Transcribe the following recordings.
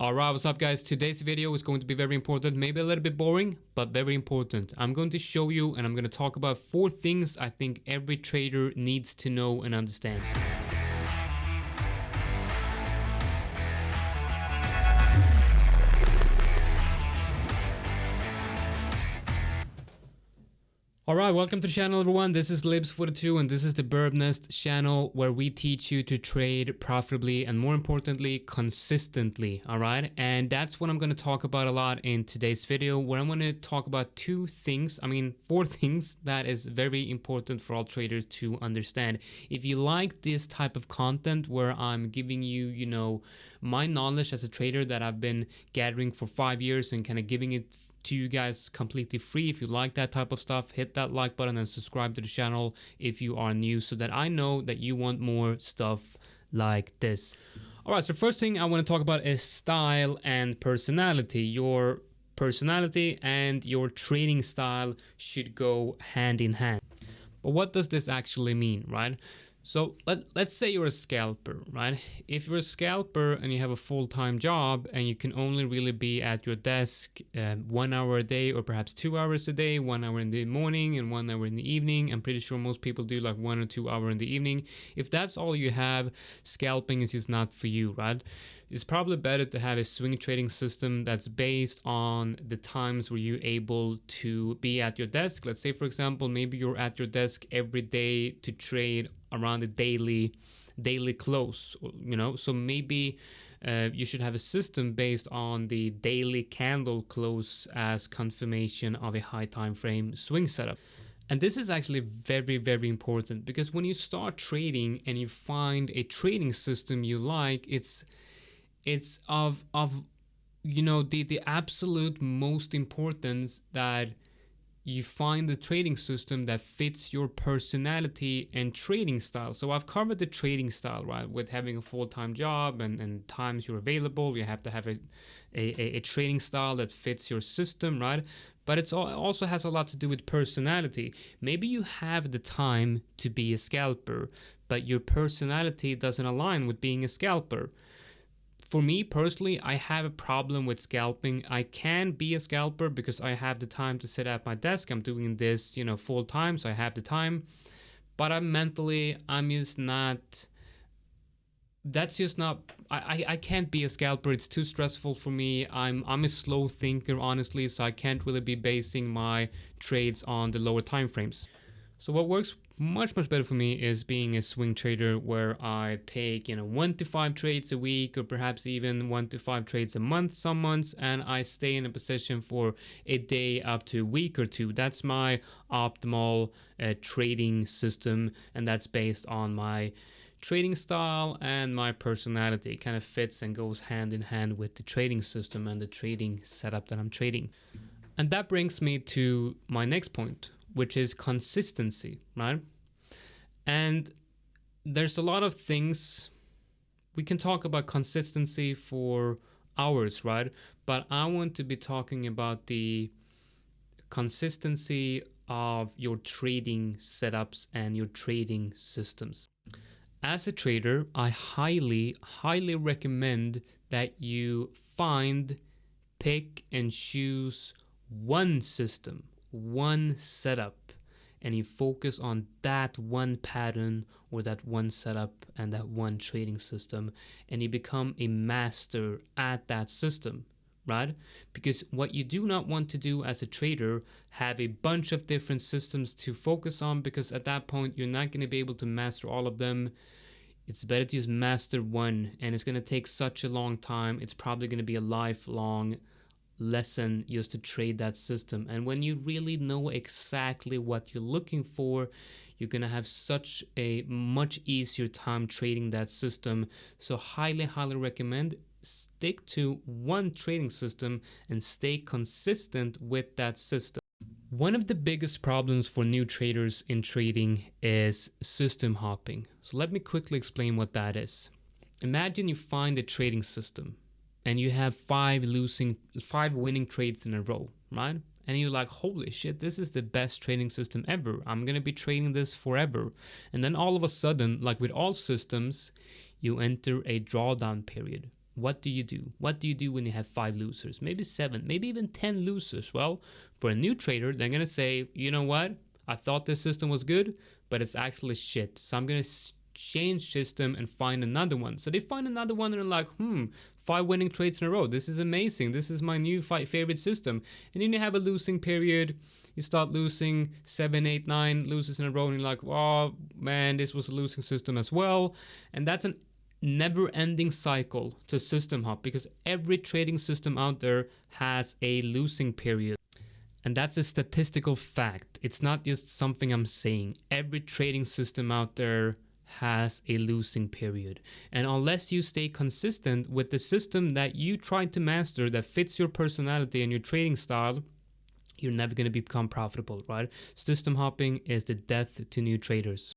Alright, what's up guys? Today's video is going to be very important, maybe a little bit boring, but very important. I'm going to show you and I'm going to talk about 4 things I think every trader needs to know and understand. Alright, welcome to the channel everyone. This is Libs42 and this is the Bird Nest channel where we teach you to trade profitably and more importantly consistently. Alright, and that's what I'm going to talk about a lot in today's video, where I'm going to talk about 4 things that is very important for all traders to understand. If you like this type of content where I'm giving you, my knowledge as a trader that I've been gathering for 5 years and kind of giving it to you guys completely free. If you like that type of stuff, hit that like button and subscribe to the channel if you are new, so that I know that you want more stuff like this. All right, so first thing I want to talk about is style and personality. Your personality and your trading style should go hand in hand. But what does this actually mean, right? So let's say you're a scalper, right? If you're a scalper and you have a full-time job and you can only really be at your desk 1 hour a day, or perhaps 2 hours a day, 1 hour in the morning and 1 hour in the evening. I'm pretty sure most people do like 1 or 2 hours in the evening. If that's all you have, scalping is just not for you, right? It's probably better to have a swing trading system that's based on the times where you're able to be at your desk. Let's say, for example, maybe you're at your desk every day to trade around the daily close, so maybe you should have a system based on the daily candle close as confirmation of a high time frame swing setup. And this is actually very, very important, because when you start trading and you find a trading system you like, it's of the absolute most importance that you find the trading system that fits your personality and trading style. So I've covered the trading style, right? With having a full-time job and times you're available, you have to have a trading style that fits your system, right? But it also has a lot to do with personality. Maybe you have the time to be a scalper, but your personality doesn't align with being a scalper. For me personally, I have a problem with scalping. I can be a scalper because I have the time to sit at my desk. I'm doing this, full time, so I have the time. But I'm just not. That's just not. I can't be a scalper. It's too stressful for me. I'm a slow thinker, honestly, so I can't really be basing my trades on the lower time frames. So what works much better for me is being a swing trader, where I take 1 to 5 trades a week, or perhaps even 1 to 5 trades a month some months, and I stay in a position for a day up to a week or 2. That's my optimal trading system, and that's based on my trading style and my personality. It kind of fits and goes hand in hand with the trading system and the trading setup that I'm trading. And that brings me to my next point, which is consistency, right? And there's a lot of things we can talk about consistency for hours, right? But I want to be talking about the consistency of your trading setups and your trading systems. As a trader, I highly recommend that you pick and choose one system, one setup, and you focus on that one pattern or that one setup and that one trading system, and you become a master at that system, right? Because what you do not want to do as a trader, have a bunch of different systems to focus on, because at that point you're not going to be able to master all of them. It's better to just master one, and it's going to take such a long time. It's probably going to be a lifelong lesson just to trade that system. And when you really know exactly what you're looking for, you're gonna have such a much easier time trading that system. So highly recommend stick to one trading system and stay consistent with that system. One of the biggest problems for new traders in trading is system hopping. So let me quickly explain what that is. Imagine you find a trading system and you have 5 winning trades in a row, right? And you're like, holy shit, this is the best trading system ever. I'm gonna be trading this forever. And then all of a sudden, like with all systems, you enter a drawdown period. What do you do? What do you do when you have 5 losers, maybe 7, maybe even 10 losers? Well, for a new trader, they're going to say, you know what? I thought this system was good, but it's actually shit. So I'm going to change system and find another one. So they find another one and they're like, 5 winning trades in a row. This is amazing. This is my new favorite system. And then you have a losing period. You start losing 7, 8, 9 losers in a row, and you're like, oh man, this was a losing system as well. And that's an never-ending cycle to system hop, because every trading system out there has a losing period. And that's a statistical fact. It's not just something I'm saying. Every trading system out there has a losing period. And unless you stay consistent with the system that you try to master that fits your personality and your trading style, you're never going to become profitable, right? System hopping is the death to new traders.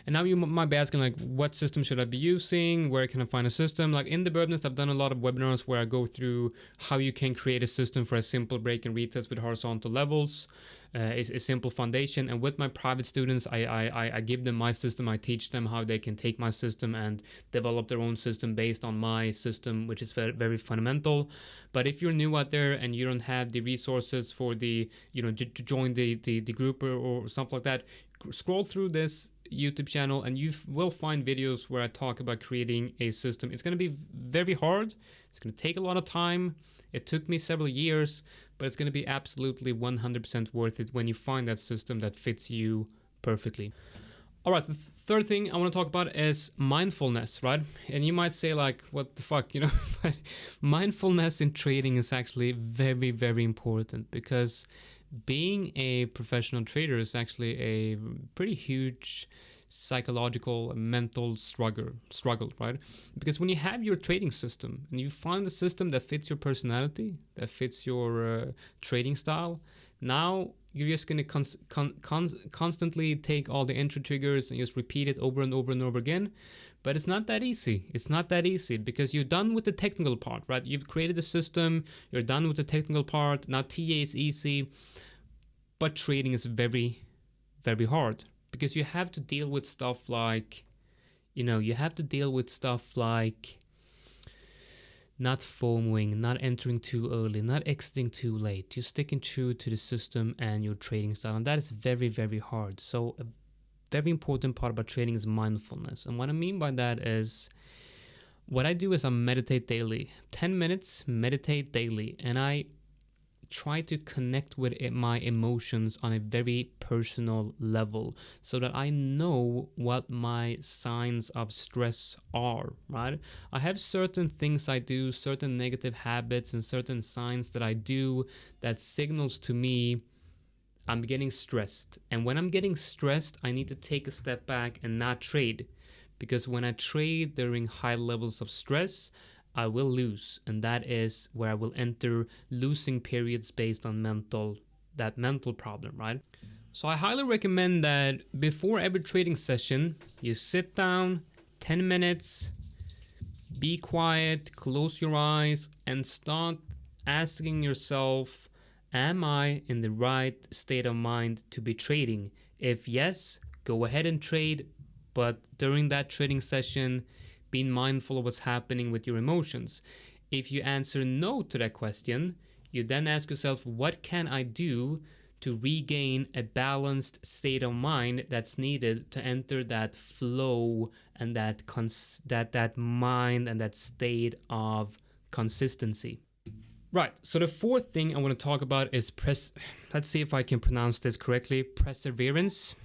And now you might be asking, like, what system should I be using? Where can I find a system? Like in the Burbnest, I've done a lot of webinars where I go through how you can create a system for a simple break and retest with horizontal levels. It's a simple foundation. And with my private students, I give them my system. I teach them how they can take my system and develop their own system based on my system, which is very, very fundamental. But if you're new out there and you don't have the resources for the, to join the group or something like that, scroll through this YouTube channel and you will find videos where I talk about creating a system. It's going to be very hard. It's going to take a lot of time. It took me several years, but it's going to be absolutely 100% worth it when you find that system that fits you perfectly. All right, the third thing I want to talk about is mindfulness, right? And you might say, like, what the fuck, but mindfulness in trading is actually very, very important, because being a professional trader is actually a pretty huge psychological mental struggle, right? Because when you have your trading system and you find the system that fits your personality, that fits your trading style, now you're just going to constantly take all the entry triggers and just repeat it over and over and over again. But it's not that easy. It's not that easy, because you're done with the technical part, right? You've created a system, you're done with the technical part. Now TA is easy, but trading is very, very hard, because you have to deal with stuff like, not FOMOing, not entering too early, not exiting too late. You're sticking true to the system and your trading style, and that is very, very hard. So a very important part about trading is mindfulness. And what I mean by that is, what I do is I meditate daily. 10 minutes, meditate daily. And I try to connect with my emotions on a very personal level, so that I know what my signs of stress are, right? I have certain things I do, certain negative habits and certain signs that I do that signals to me I'm getting stressed. And when I'm getting stressed, I need to take a step back and not trade, because when I trade during high levels of stress, I will lose, and that is where I will enter losing periods based on that mental problem, right? So I highly recommend that before every trading session, you sit down 10 minutes, be quiet, close your eyes, and start asking yourself, am I in the right state of mind to be trading? If yes, go ahead and trade, but during that trading session, being mindful of what's happening with your emotions. If you answer no to that question, you then ask yourself, what can I do to regain a balanced state of mind that's needed to enter that flow and that mind and that state of consistency. Right, so the fourth thing I want to talk about is let's see if I can pronounce this correctly, perseverance.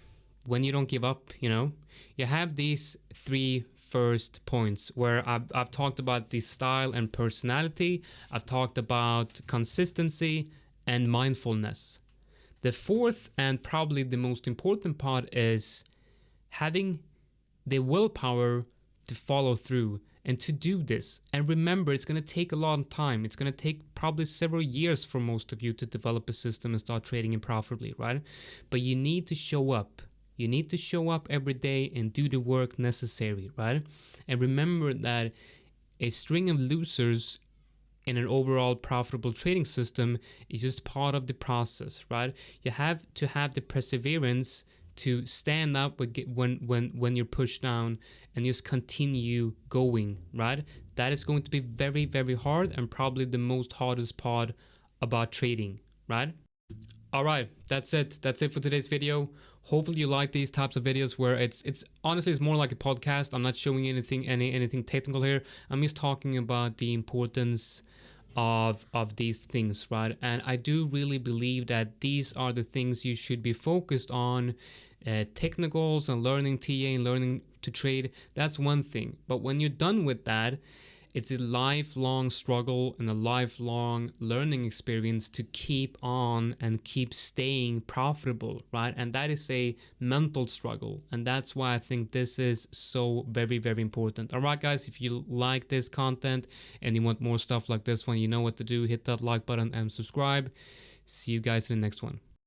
When you don't give up, you have these 3 first points where I've talked about the style and personality. I've talked about consistency and mindfulness. The fourth and probably the most important part is having the willpower to follow through and to do this. And remember, it's going to take a long time. It's going to take probably several years for most of you to develop a system and start trading it profitably, right? But you need to show up. You need to show up every day and do the work necessary, right? And remember that a string of losers in an overall profitable trading system is just part of the process, right? You have to have the perseverance to stand up when you're pushed down and just continue going, right? That is going to be very, very hard and probably the most hardest part about trading, right? All right, that's it. That's it for today's video. Hopefully you like these types of videos where it's honestly it's more like a podcast. I'm not showing anything technical here. I'm just talking about the importance of these things, right? And I do really believe that these are the things you should be focused on. Technicals and learning TA and learning to trade, that's one thing. But when you're done with that, it's a lifelong struggle and a lifelong learning experience to keep on and keep staying profitable, right? And that is a mental struggle. And that's why I think this is so very, very important. All right, guys, if you like this content and you want more stuff like this one, you know what to do. Hit that like button and subscribe. See you guys in the next one.